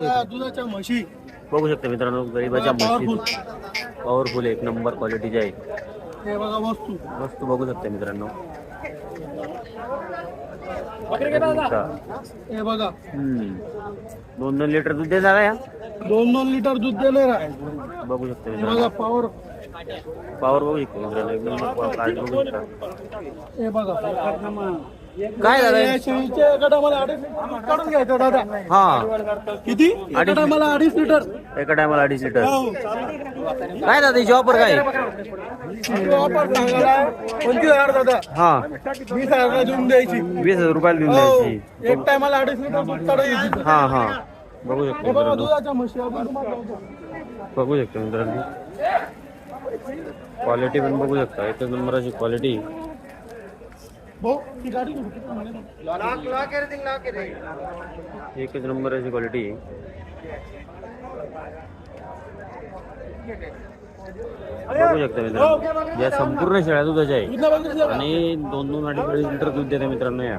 दुधाच्या म्हशी बघू शकता मित्रांनो, गरीबाच्या म्हशी पॉवरफुल एक नंबर क्वालिटीचे आहे. हे बघा वस्तू वस्तू बघू शकता मित्रांनो. हे बघा 2-2 लिटर दूध देणार आहे. 2-2 लिटर दूध देणार आहे. बघू शकता हे मित्रांनो, बघा पावर पॉवर बघू शकता मित्रांनो, एकदम काळजी बघू शकता. हे बघा काय दादा या शेळीचे एका टायमाला 2.5 लिटर काढून घ्यायचं दादा. हा किती एका टायमाला 2.5 लिटर. एका टायमाला 2.5 लिटर. हो. काय दादा याची ऑफर काय? ऑफर सांगायला 25,000 दादा. हा 20,000 देऊन द्यायची. 20,000 रुपयाला देऊन हो. द्यायची. एक टायमाला 2.5 लिटर दूध काढायची. हा हा बघू शकता हे बघा मित्रांनो, दुधाच्या म्हशी आपण तुम्हाला दाखवतो. बघू शकता मित्रांनो, क्वालिटी पण बघू शकता. एकच नंबराची क्वालिटी. भाऊ ती गाडी एकच नंबराची क्वालिटी. बघू शकता मित्रांनो, या संपूर्ण शेळ्या दुधाच्या आहे आणि 2-2-2.5 लिटर दूध देते मित्रांनो या.